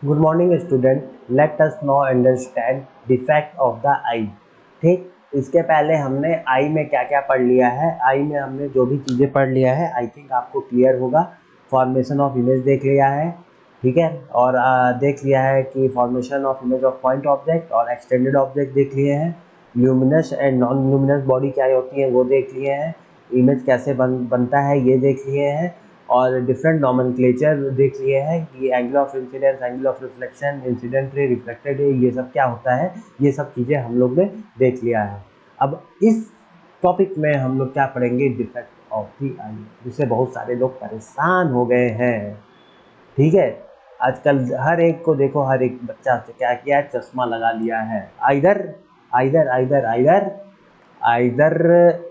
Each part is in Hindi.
Good morning student, let us now understand defect of the eye. ठीक, इसके पहले हमने आई में क्या क्या पढ़ लिया है। आई में हमने जो भी चीज़ें पढ़ लिया है आई थिंक आपको क्लियर होगा। फॉर्मेशन ऑफ इमेज देख लिया है, ठीक है, और देख लिया है कि formation of image of point object और एक्सटेंडेड ऑब्जेक्ट देख लिए हैं। Luminous and non luminous body क्या होती है वो देख लिए हैं। इमेज कैसे बनता है ये देख लिए हैं, और डिफरेंट नॉमेनक्लेचर देख लिए हैं कि angle of incidence, angle of reflection, incident ray, reflected ray, ये सब क्या होता है, ये सब चीज़ें हम लोग ने देख लिया है। अब इस टॉपिक में हम लोग क्या पढ़ेंगे, डिफेक्ट ऑफ दी आई, जिससे बहुत सारे लोग परेशान हो गए हैं। ठीक है, आजकल हर एक को देखो, हर एक बच्चा क्या किया है, चश्मा लगा लिया है। Either either either either either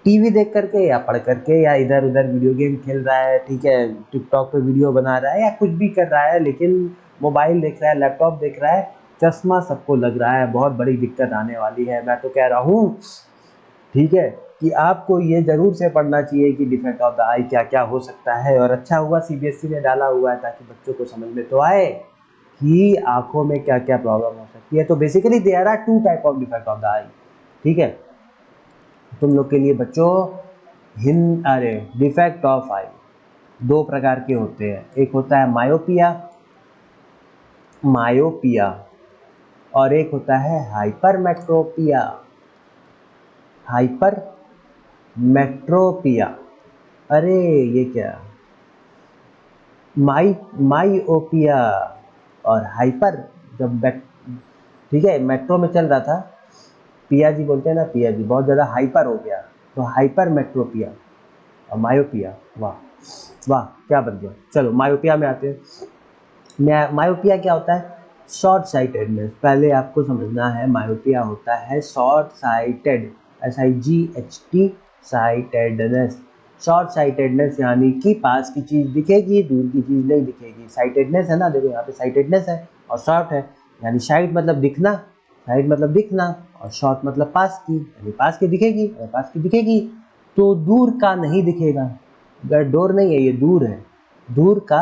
TV देख करके या पढ़ करके या इधर उधर वीडियो गेम खेल रहा है, ठीक है, टिकटॉक पे वीडियो बना रहा है या कुछ भी कर रहा है, लेकिन मोबाइल देख रहा है, लैपटॉप देख रहा है, चश्मा सबको लग रहा है। बहुत बड़ी दिक्कत आने वाली है। मैं तो कह रहा हूँ, ठीक है, कि आपको ये जरूर से पढ़ना चाहिए कि डिफेक्ट ऑफ द आई क्या क्या हो सकता है। और अच्छा हुआ सीबीएसई ने डाला हुआ है ताकि बच्चों को समझ में तो आए कि आंखों में क्या क्या प्रॉब्लम हो सकती है। तो basically there are two type of defect of the eye. ठीक है, तुम लोग के लिए बच्चों, अरे डिफेक्ट ऑफ आई दो प्रकार के होते हैं। एक होता है मायोपिया, मायोपिया, और एक होता है हाइपरमेट्रोपिया, हाइपरमेट्रोपिया। अरे ये क्या, माइओपिया और हाइपर, जब ठीक है, मेट्रो में चल रहा था, पिया जी बोलते हैं ना, पिया जी बहुत ज़्यादा हाइपर हो गया, तो हाइपरमेट्रोपिया और मायोपिया। वाह वाह, क्या बन गया। चलो मायोपिया में आते हैं। मायोपिया क्या होता है, शॉर्ट साइटेडनेस। पहले आपको समझना है, मायोपिया होता है short sighted, SIGHT, sightedness. Short sightedness यानी कि पास की चीज़ दिखेगी, दूर की चीज़ नहीं दिखेगी। साइटेडनेस है ना, देखो यहाँ पे साइटेडनेस है और शॉर्ट है, यानी साइड मतलब दिखना, साइड मतलब दिखना, और शॉर्ट मतलब पास की, यानी पास की दिखेगी, अगर पास की दिखेगी तो दूर का नहीं दिखेगा। अगर डोर नहीं है, ये दूर है, दूर का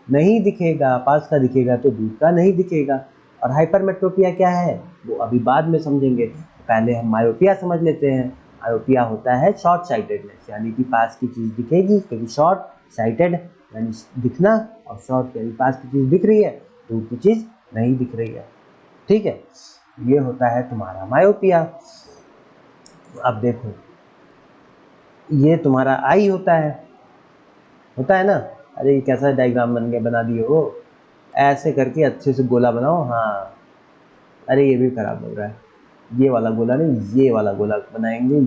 नहीं दिखेगा, पास का दिखेगा तो दूर का नहीं दिखेगा। और हाइपरमेट्रोपिया क्या है वो अभी बाद में समझेंगे, पहले हम मायोपिया समझ लेते हैं। मायोपिया होता है शॉर्ट साइटेडनेस, यानी कि पास की चीज़ दिखेगी, क्योंकि शॉर्ट साइटेड यानी दिखना, और शॉर्ट यानी पास की चीज़ दिख रही है, दूर की चीज़ नहीं दिख रही है। ठीक है, ये होता है तुम्हारा मायोपिया। अब देखो, ये तुम्हारा आई होता है ना। अरे ये कैसा डायग्राम बना दिए हो, ऐसे करके अच्छे से गोला बनाओ। हाँ, अरे ये भी खराब लग रहा है, ये वाला गोला नहीं, ये वाला गोला बनाएंगे।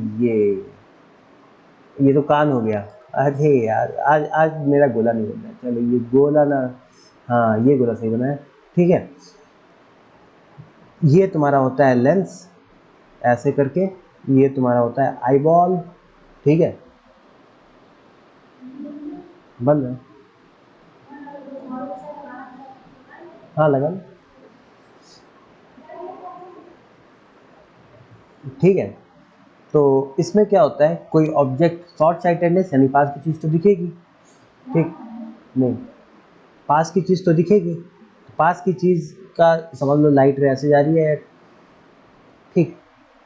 ये तो कान हो गया। अरे यार, आज आज मेरा गोला नहीं बन रहा है। चलो ये गोला ना, हाँ ये गोला सही बना है। ठीक है, ये तुम्हारा होता है लेंस, ऐसे करके। ये तुम्हारा होता है आई बॉल। ठीक है, बन रहा है, हाँ लगा लो। ठीक है, तो इसमें क्या होता है, कोई ऑब्जेक्ट शॉर्ट साइटेडनेस यानी पास की चीज़ तो दिखेगी, ठीक, नहीं, पास की चीज़ तो दिखेगी, पास की चीज़ का समझ लो लाइट रे ऐसे जा रही है, ठीक,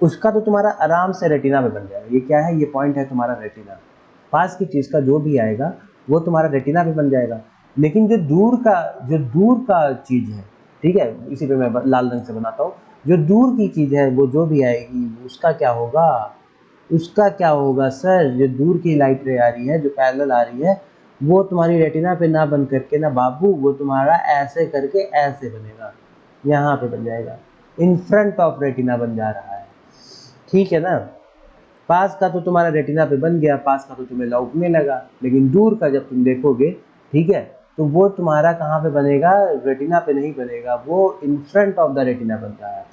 उसका तो तुम्हारा आराम से रेटिना पे बन जाएगा। ये क्या है, ये पॉइंट है तुम्हारा रेटिना। पास की चीज़ का जो भी आएगा वो तुम्हारा रेटिना पे बन जाएगा। लेकिन जो दूर का चीज़ है, ठीक है, इसी पे मैं लाल रंग से बनाता हूँ, जो दूर की चीज़ है वो जो भी आएगी उसका क्या होगा सर, जो दूर की लाइट रे आ रही है, जो पैरेलल आ रही है, वो तुम्हारी रेटिना पे ना बन करके ना बाबू, वो तुम्हारा ऐसे करके ऐसे बनेगा, यहाँ पे बन जाएगा, इन फ्रंट ऑफ रेटिना बन जा रहा है। ठीक है ना, पास का तो तुम्हारा रेटिना पे बन गया, पास का तो तुम्हें लौकने लगा, लेकिन दूर का जब तुम देखोगे, ठीक है, तो वो तुम्हारा कहाँ पे बनेगा, रेटिना पे नहीं बनेगा, वो in front of the retina बन रहा है।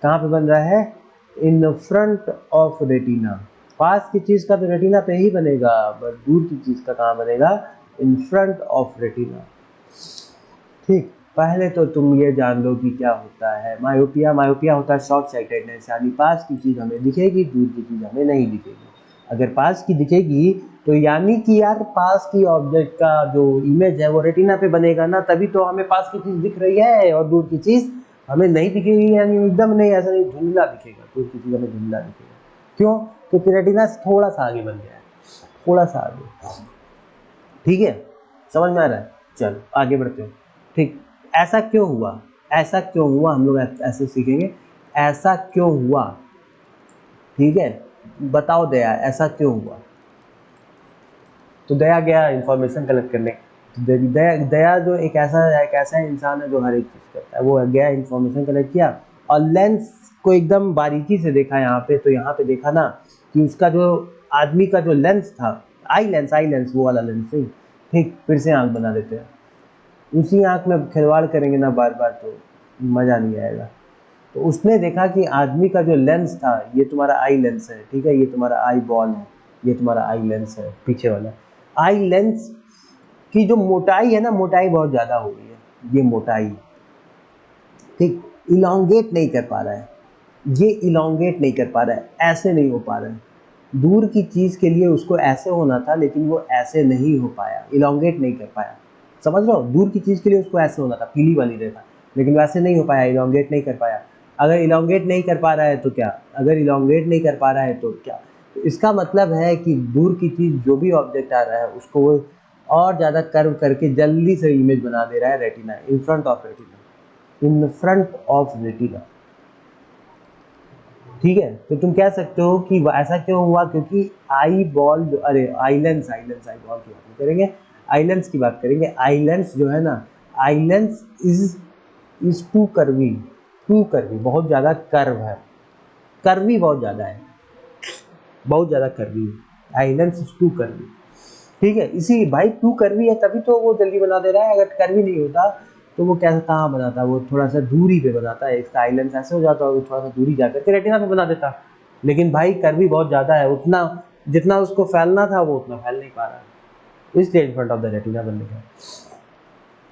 कहाँ पे बन रहा है, इन फ्रंट ऑफ रेटिना। पास की चीज़ का तो रेटिना पे ही बनेगा, बट दूर की चीज़ का कहाँ बनेगा, इन फ्रंट ऑफ रेटिना। ठीक, पहले तो तुम ये जान लो कि क्या होता है मायोपिया। मायोपिया होता है शॉर्ट साइटेडनेस, यानी पास की चीज़ हमें दिखेगी, दूर की चीज़ हमें नहीं दिखेगी। अगर पास की दिखेगी तो यानी कि यार पास की ऑब्जेक्ट का जो इमेज है वो रेटिना पे बनेगा ना, तभी तो हमें पास की चीज़ दिख रही है और दूर की चीज़ हमें नहीं दिखेगी, यानी एकदम नहीं, ऐसा नहीं, धुंधला दिखेगा, दूर की चीज़ हमें धुंधला दिखेगा। क्यों? क्योंकि रेटिना थोड़ा सा आगे बन गया है, थोड़ा सा आगे। ठीक है, समझ में आ रहा है? चलो आगे बढ़ते हैं। ठीक, ऐसा क्यों हुआ, ऐसा क्यों हुआ, हम लोग ऐसे सीखेंगे, ऐसा क्यों हुआ। ठीक है, बताओ दया, ऐसा क्यों हुआ। तो दया गया इंफॉर्मेशन कलेक्ट करने। दया जो एक ऐसा इंसान है जो हर एक चीज़ करता है, वो गया इंफॉर्मेशन कलेक्ट किया और लेंस को एकदम बारीकी से देखा यहाँ पे, तो यहाँ पे देखा ना कि उसका जो आदमी का जो लेंस था, आई लेंस वो वाला लेंस नहीं, ठीक, फिर से आँख बना देते हैं। उसी आँख में खिलवाड़ करेंगे ना बार बार तो मज़ा नहीं आएगा। तो उसने देखा कि आदमी का जो लेंस था, ये तुम्हारा आई लेंस है, ठीक है, ये तुम्हारा आई बॉल है, ये तुम्हारा आई लेंस है पीछे वाला। आई लेंस की जो मोटाई है ना, मोटाई बहुत ज़्यादा हो गई है, ये मोटाई, ठीक, इलोंगेट नहीं कर पा रहा है, ये इलोंगेट नहीं कर पा रहा है, ऐसे नहीं हो पा रहा है। दूर की चीज़ के लिए उसको ऐसे होना था, लेकिन वो ऐसे नहीं हो पाया, इलोंगेट नहीं कर पाया। समझ रहे हो? दूर की चीज़ के लिए उसको ऐसे होना था, पीली वाली रेखा, लेकिन वैसे नहीं हो पाया, इलोंगेट नहीं कर पाया। अगर इलोंगेट नहीं कर पा रहा है तो क्या, अगर इलोंगेट नहीं कर पा रहा है तो क्या, तो इसका मतलब है कि दूर की चीज़ जो भी ऑब्जेक्ट आ रहा है उसको वो और ज़्यादा कर्व करके जल्दी से इमेज बना दे रहा है retina, in front of retina, in front of retina. ठीक है, तो तुम कह सकते हो कि ऐसा क्यों हुआ, क्योंकि आई बॉल जो, अरे आई लेंस, आई बॉल की बात नहीं करेंगे, आई लेंस की बात करेंगे। आई लेंस जो है ना, eye lens is too curvy, बहुत ज़्यादा कर्व है, कर्वी बहुत ज़्यादा है, बहुत ज़्यादा कर्वी है, eye lens is too curvy. ठीक है, इसी भाई टू कर्वी है तभी तो वो जल्दी बना दे रहा है, अगर कर्वी नहीं होता तो वो कैसे कहाँ बनाता, वो थोड़ा सा दूरी पे बनाता है, इसका आइलेंस ऐसे हो जाता है, वो थोड़ा सा दूरी जाकर के रेटिना पे बना देता। लेकिन भाई कर्वी बहुत ज़्यादा है, उतना जितना उसको फैलना था वो उतना फैल नहीं पा रहा है, इसलिए in front of the retina बनने का।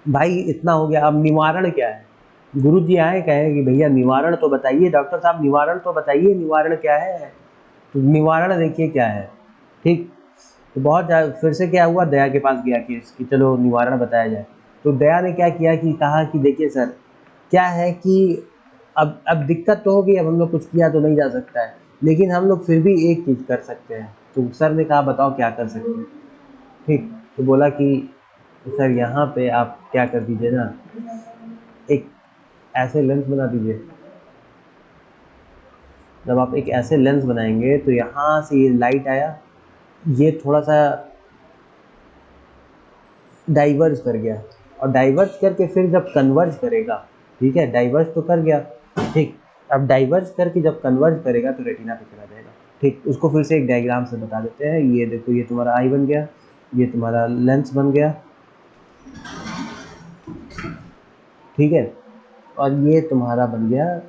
भाई इतना हो गया, अब निवारण क्या है। गुरु जी आए कहे कि भैया निवारण तो बताइए, डॉक्टर साहब निवारण तो बताइए, निवारण क्या है। तो निवारण देखिए क्या है। ठीक, तो फिर से क्या हुआ, दया के पास गया कि चलो निवारण बताया जाए। तो दया ने क्या किया कि कहा कि देखिए सर, क्या है कि अब दिक्कत तो होगी, अब हम लोग कुछ किया तो नहीं जा सकता है, लेकिन हम लोग फिर भी एक चीज़ कर सकते हैं। तो सर ने कहा बताओ क्या कर सकते हैं। ठीक, तो बोला कि सर यहाँ पे आप क्या कर दीजिए ना, एक ऐसे लेंस बना दीजिए। जब आप एक ऐसे लेंस बनाएंगे तो यहाँ से ये लाइट आया, ये थोड़ा सा डाइवर्ज कर गया, और डाइवर्ज करके फिर जब कन्वर्ज करेगा, ठीक है, डाइवर्ज तो कर गया, ठीक, अब डाइवर्ज करके जब कन्वर्ज करेगा तो रेटिना पे चला जाएगा। ठीक, उसको फिर से एक डायग्राम से बता देते हैं। ये देखो, ये तुम्हारा आई बन गया, ये तुम्हारा लेंस बन गया, ठीक है, और ये तुम्हारा बन गया,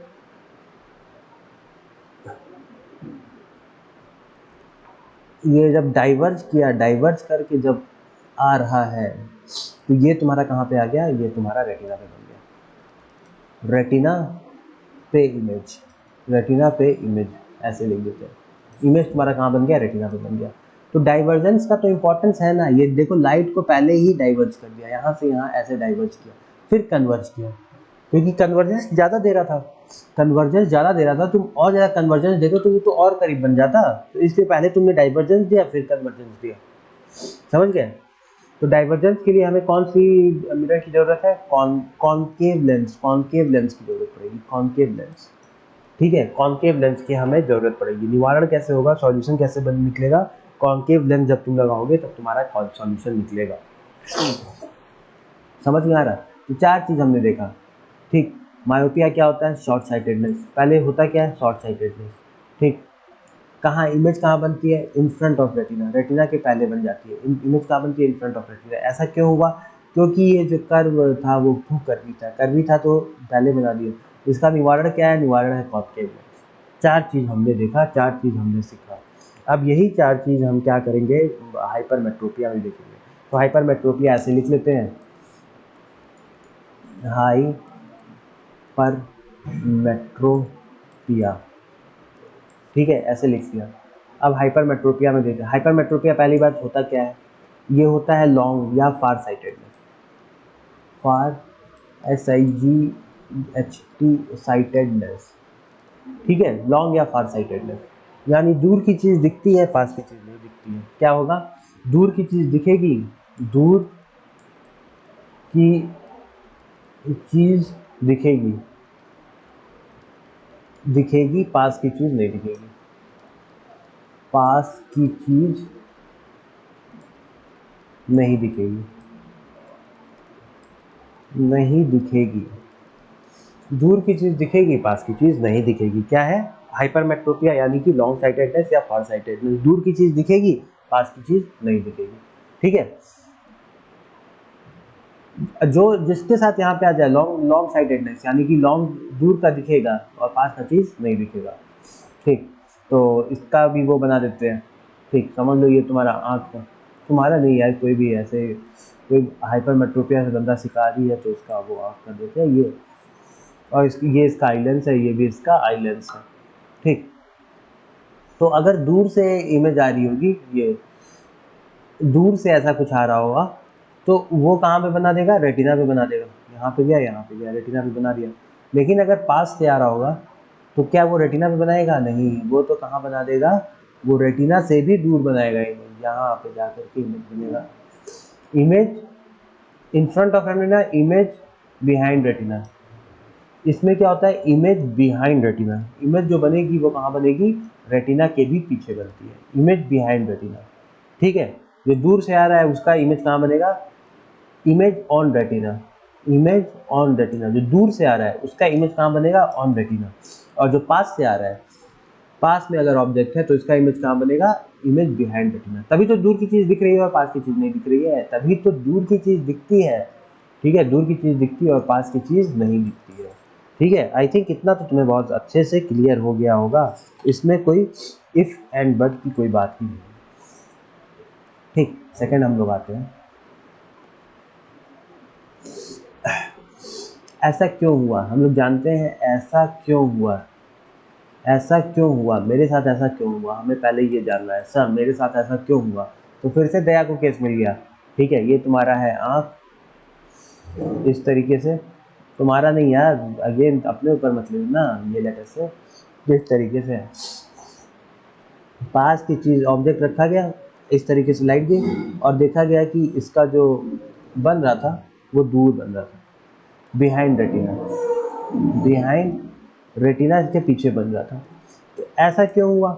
ये जब डाइवर्ज किया, डाइवर्ज करके जब आ रहा है तो ये तुम्हारा कहाँ पे आ गया, ये तुम्हारा रेटिना पे बन गया, रेटिना पे इमेज, रेटिना पे इमेज, ऐसे लिख देते हैं। इमेज तुम्हारा कहाँ बन गया, रेटिना पे बन गया। तो डाइवर्जेंस का तो इंपॉर्टेंस है ना, ये देखो लाइट को पहले ही डाइवर्ज कर दिया, यहाँ से यहाँ ऐसे डाइवर्ज किया, फिर कन्वर्ज किया, क्योंकि कन्वर्जेंस ज़्यादा दे रहा था, कन्वर्जेंस ज़्यादा दे रहा था, तुम और ज़्यादा कन्वर्जेंस देते तो वो तो और करीब बन जाता, तो इसलिए पहले तुमने डाइवर्जेंस दिया फिर कन्वर्जेंस दिया। समझ गए? तो डाइवर्जेंस के लिए हमें कौन सी मिरर की ज़रूरत है, कॉनकेव लेंस, कॉनकेव लेंस की ज़रूरत पड़ेगी, कॉनकेव लेंस। ठीक है, कॉनकेव लेंस की हमें ज़रूरत पड़ेगी। निवारण कैसे होगा, सॉल्यूशन कैसे बन निकलेगा, कॉनकेव लेंस जब तुम लगाओगे तब तुम्हारा सॉल्यूशन निकलेगा। समझ में आ रहा है? तो चार चीज़ हमने देखा। ठीक, मायोपिया क्या होता है, शॉर्ट साइटेडनेस, पहले होता क्या है, शॉर्ट साइटेडनेस। ठीक, कहाँ इमेज कहाँ बनती है, in front of retina, retina के पहले बन जाती है, इमेज कहाँ बनती है, इन फ्रंट ऑफ रेटिना। ऐसा क्यों हुआ, क्योंकि ये जो कर्व था वो टू कर्वी था तो पहले बना दिया। इसका निवारण क्या है, निवारण है कॉनकेव लेंस। चार चीज़ हमने देखा, चार चीज़ हमने सीखा। अब यही चार चीज़ हम क्या करेंगे, हाइपरमेट्रोपिया में देखेंगे। तो हाइपरमेट्रोपिया ऐसे लिख लेते हैं, हाइपरमेट्रोपिया, ठीक है, ऐसे लिख दिया। अब हाइपरमेट्रोपिया में देखते हैं। हाइपरमेट्रोपिया पहली बात होता क्या है, ये होता है लॉन्ग या फार साइटेडनेस, फार SIGHT साइटेडनेस, ठीक है, लॉन्ग या फार साइटेडनेस, यानी दूर की चीज़ दिखती है, पास की चीज़ नहीं दिखती है। क्या होगा, दूर की चीज़ दिखेगी, दूर की चीज़ दिखेगी, दिखेगी, पास की चीज़ नहीं दिखेगी, पास की चीज़ नहीं दिखेगी, नहीं दिखेगी, दूर की चीज़ दिखेगी, पास की चीज़ नहीं दिखेगी। क्या है, हाइपरमेट्रोपिया यानी कि लॉन्ग साइटेडनेस या फार साइटेडनेस, दूर की चीज़ दिखेगी, पास की चीज़ नहीं दिखेगी, ठीक है। जो जिसके साथ यहाँ पे आ जाए लॉन्ग लॉन्ग साइटेडनेस यानी कि लॉन्ग दूर का दिखेगा और पास का चीज़ नहीं दिखेगा, ठीक, तो इसका भी वो बना देते हैं, ठीक, समझ लो ये तुम्हारा आँख का, तुम्हारा नहीं यार, कोई भी ऐसे कोई हाइपरमेट्रोपिया से बंदा शिकारी है तो इसका वो आँख कर देते हैं ये, और इसकी ये इसका आइलेंस है, ये भी इसका आइलेंस है, ठीक। तो अगर दूर से इमेज आ रही होगी, ये दूर से ऐसा कुछ आ रहा होगा तो वो कहाँ पे बना देगा, रेटिना पे बना देगा, यहाँ पे गया, यहाँ पे गया, रेटिना पे बना दिया। लेकिन अगर पास से आ रहा होगा तो क्या वो रेटिना पे बनाएगा, नहीं, वो तो कहाँ बना देगा, वो रेटिना से भी दूर बनाएगा इमेज, यहाँ पे जाकर के इमेज बनेगा, image in front of retina, image behind retina. इसमें क्या होता है, इमेज बिहाइंड रेटिना, इमेज जो बनेगी वो कहाँ बनेगी, रेटिना के भी पीछे बनती है, इमेज बिहाइंड रेटिना, ठीक है। जो दूर से आ रहा है उसका इमेज कहाँ बनेगा, image on retina, image on retina, जो दूर से आ रहा है उसका इमेज कहाँ बनेगा, ऑन रेटिना। और जो पास से आ रहा है, पास में अगर ऑब्जेक्ट है तो इसका इमेज कहाँ बनेगा, इमेज बिहाइंड रेटिना। तभी तो दूर की चीज़ दिख रही है और पास की चीज़ नहीं दिख रही है, तभी तो दूर की चीज़ दिखती है, ठीक है, दूर की चीज़ दिखती है और पास की चीज़ नहीं दिखती है, ठीक है। आई थिंक इतना तो तुम्हें बहुत अच्छे से क्लियर हो गया होगा, इसमें कोई इफ़ एंड बट की कोई बात ही नहीं, ठीक। सेकंड हम लोग आते हैं, ऐसा क्यों हुआ, हम लोग जानते हैं ऐसा क्यों हुआ, ऐसा क्यों हुआ, मेरे साथ ऐसा क्यों हुआ, हमें पहले ये जानना है, सर मेरे साथ ऐसा क्यों हुआ। तो फिर से दया को केस मिल गया, ठीक है, ये तुम्हारा है आँख, इस तरीके से, तुम्हारा नहीं यार, अगेन अपने ऊपर मत लेना ये लेटर से, जिस तरीके से पास की चीज़ ऑब्जेक्ट रखा गया, इस तरीके से लाइट गई और देखा गया कि इसका जो बन रहा था वो दूर बन रहा था, बिहाइंड रेटिना, बिहाइंड रेटिना इसके पीछे बन रहा था। तो ऐसा क्यों हुआ,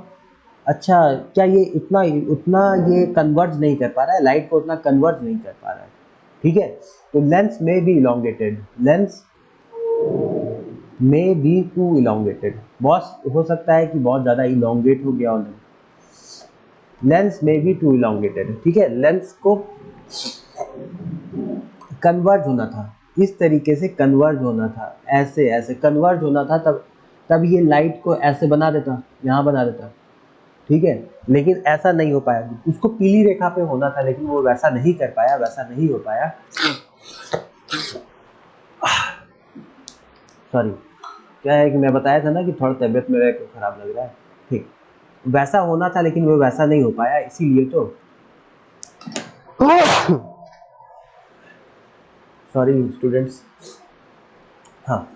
अच्छा, क्या ये इतना उतना ये कन्वर्ज नहीं कर पा रहा है, लाइट को उतना कन्वर्ज नहीं कर पा रहा है, ठीक है। तो लेंस में बी इलोंगेटेड, लेंस में बी टू इलोंगेटेड, बहुत हो सकता है कि बहुत ज़्यादा इलोंगेट हो गया हो, लेंस में बी टू इलोंगेटेड, ठीक है, लेंस को कन्वर्ज होना था, इस तरीके से कन्वर्ज होना था, ऐसे ऐसे कन्वर्ज होना था, तब तब ये लाइट को ऐसे बना देता, यहाँ बना देता, ठीक है। लेकिन ऐसा नहीं हो पाया, उसको पीली रेखा पे होना था लेकिन वो वैसा नहीं कर पाया, वैसा नहीं हो पाया, सॉरी, क्या है कि मैं बताया था ना कि थोड़ा तबीयत मेरा खराब लग रहा है, ठीक, वैसा होना था लेकिन वो वैसा नहीं हो पाया, इसीलिए तो सॉरी स्टूडेंट्स, हाँ,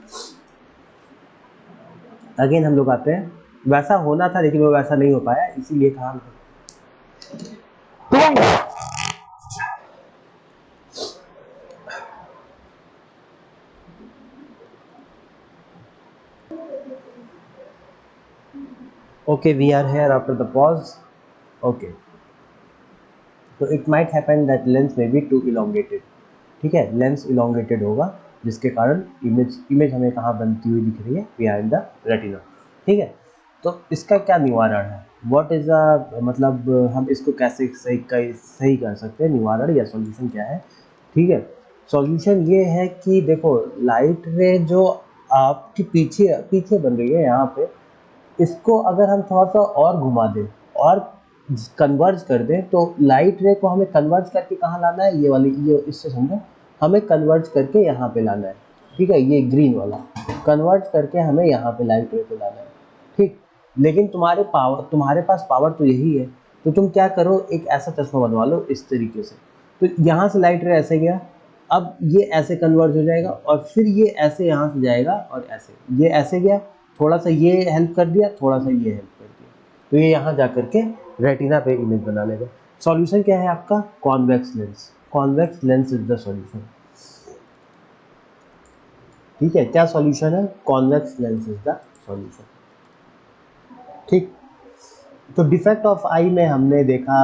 अगेन हम लोग आते हैं, वैसा होना था लेकिन वो वैसा नहीं हो पाया, इसीलिए कहा okay, we are here after the pause, okay, तो it might happen that lens में बी टू इलोंगेटेड, ठीक है, लेंस इलोंगेटेड होगा जिसके कारण इमेज हमें कहाँ बनती हुई दिख रही है, बिहाइंड द रेटिना, ठीक है। तो इसका क्या निवारण है, व्हाट इज़ द, मतलब हम इसको कैसे सही कर सकते हैं, निवारण या सॉल्यूशन क्या है, ठीक है। सॉल्यूशन ये है कि देखो, लाइट रे जो आपकी पीछे पीछे बन रही है यहाँ पे, इसको अगर हम थोड़ा सा और घुमा दें और कन्वर्ज कर दें, तो लाइट रे को हमें कन्वर्ज करके कहाँ लाना है, ये वाली, ये इससे समझो, हमें कन्वर्ज करके यहाँ पे लाना है, ठीक है, ये ग्रीन वाला कन्वर्ज करके हमें यहाँ पे लाइट रे को लाना है, ठीक। लेकिन तुम्हारे पास पावर तो यही है, तो तुम क्या करो, एक ऐसा चश्मा बनवा लो इस तरीके से। तो यहाँ से लाइट रे ऐसे गया, अब ये ऐसे कन्वर्ज हो जाएगा और फिर ये ऐसे यहाँ से जाएगा और ऐसे, ये ऐसे गया, थोड़ा सा ये हेल्प कर दिया, थोड़ा सा ये हेल्प कर दिया, तो ये यहाँ जा करके रेटिना पे इमेज बना लेगा। सॉल्यूशन क्या है आपका? Convex lens. Convex lens is the solution. ठीक है, क्या सॉल्यूशन है? Convex lens is the solution. ठीक, तो डिफेक्ट ऑफ आई में हमने देखा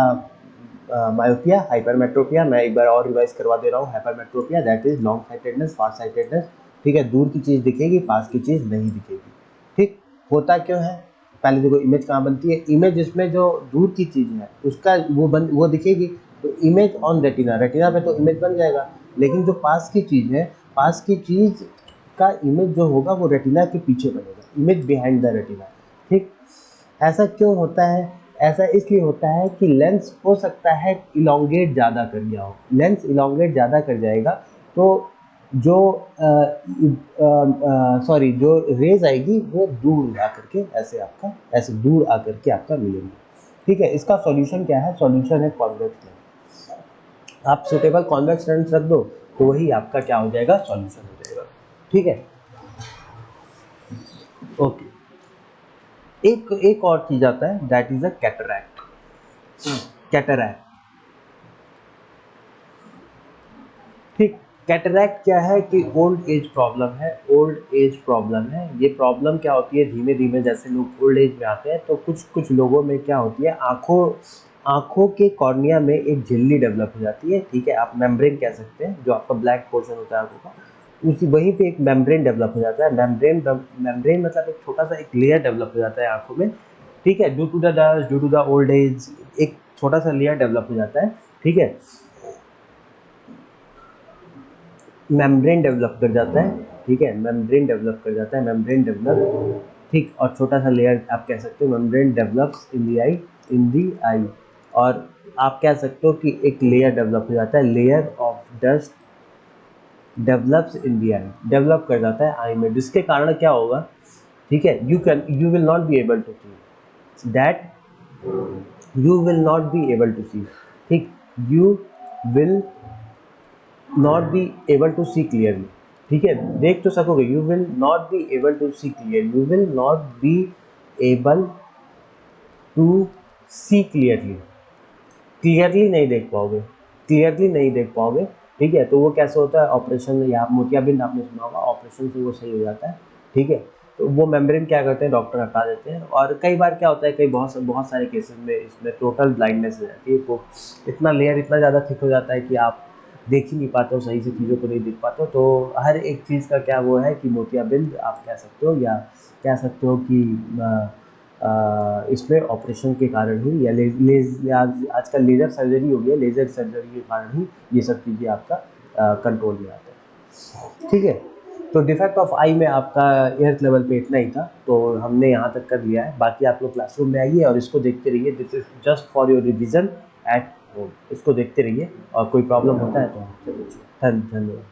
मायोपिया, हाइपरमेट्रोपिया। मैं एक बार और रिवाइज करवा दे रहा हूँ। Hypermetropia that is long sightedness, far sightedness. ठीक है, दूर की चीज़ दिखेगी, पास की चीज़ नहीं दिखेगी। ठीक, होता क्यों है? पहले देखो इमेज कहाँ बनती है। इमेज जिसमें जो दूर की चीज़ है उसका वो दिखेगी, तो इमेज ऑन रेटिना, रेटिना पे तो इमेज बन जाएगा। लेकिन जो पास की चीज़ है, पास की चीज़ का इमेज जो होगा वो रेटिना के पीछे बनेगा, इमेज बिहाइंड द रेटिना। ठीक, ऐसा क्यों होता है? ऐसा इसलिए होता है कि लेंस हो सकता है इलोंगेट ज़्यादा कर गया हो। लेंस इलोंगेट ज़्यादा कर जाएगा तो जो जो रेज आएगी वो दूर आकर के ऐसे आपका, ऐसे दूर आकर के आपका मिलेंगे। ठीक है, इसका सॉल्यूशन क्या है? सॉल्यूशन है कॉन्वेक्स लेंस। आप सुटेबल कॉन्वेक्स लेंस रख दो तो वही आपका क्या हो जाएगा? सॉल्यूशन हो जाएगा। ठीक है, ओके। एक और चीज आता है, that is a cataract. Cataract, ठीक। कैटरैक्ट क्या है कि ओल्ड एज प्रॉब्लम है। ओल्ड एज प्रॉब्लम है। ये प्रॉब्लम क्या होती है? धीमे धीमे जैसे लोग ओल्ड एज में आते हैं तो कुछ कुछ लोगों में क्या होती है, आंखों के कॉर्निया में एक झिल्ली डेवलप हो जाती है। ठीक है, आप मेम्ब्रेन कह सकते हैं, जो आपका ब्लैक पोर्शन होता है आंखों का, उसी वहीं पे एक मेम्ब्रेन डेवलप हो जाता है। मेम्ब्रेन मतलब एक छोटा सा एक लेयर डेवलप हो जाता है आंखों में। ठीक है, due to the dust, due to the old age, एक छोटा सा लेयर डेवलप हो जाता है। ठीक है, मेम्ब्रेन डेवलप कर जाता है। ठीक है, मेम्ब्रेन डेवलप कर जाता है, मेम्ब्रेन डेवलप, ठीक। और छोटा सा लेयर आप कह सकते हो, मेम्ब्रेन डेवलप्स इन दी आई, इन दी आई। और आप कह सकते हो कि एक लेयर डेवलप हो जाता है, layer of dust develops in the I, develop कर जाता है आई में, जिसके कारण क्या होगा? ठीक है, you will not be able to see that, you will not be able to see. ठीक, you will not be able to see clearly. ठीक है, देख तो सकोगे, you will not be able to see clear, you will not be able to see clearly, clearly नहीं देख पाओगे, क्लियरली नहीं देख पाओगे। ठीक है, तो वो कैसे होता है? ऑपरेशन, या मोतियाबिंद आपने सुना होगा, ऑपरेशन से वो सही हो जाता है। ठीक है, तो वो मेम्ब्रेन क्या करते हैं, डॉक्टर हटा देते हैं। और कई बार क्या होता है, कई बहुत सारे केसेस में इसमें टोटल ब्लाइंडनेस हो जाती है, तो इतना लेयर इतना ज़्यादा थिक हो जाता है कि आप देख ही नहीं पाते हो, सही से चीज़ों को नहीं देख पाते हो। तो हर एक चीज़ का क्या वो है कि मोतियाबिंद आप कह सकते हो, या कह सकते हो कि इसमें ऑपरेशन के कारण ही, या आजकल लेज़र सर्जरी हो गई है, लेज़र सर्जरी के कारण ही ये सब चीज़ें आपका कंट्रोल में आता है। ठीक है, तो डिफेक्ट ऑफ आई में आपका एर्थ लेवल पे इतना ही था, तो हमने यहाँ तक कर लिया है। बाकी आप लोग क्लासरूम में आइए और इसको देखते रहिए, this is just for your revision at home. इसको देखते रहिए और कोई प्रॉब्लम होता है तो हमसे पूछिए। धन्यवाद।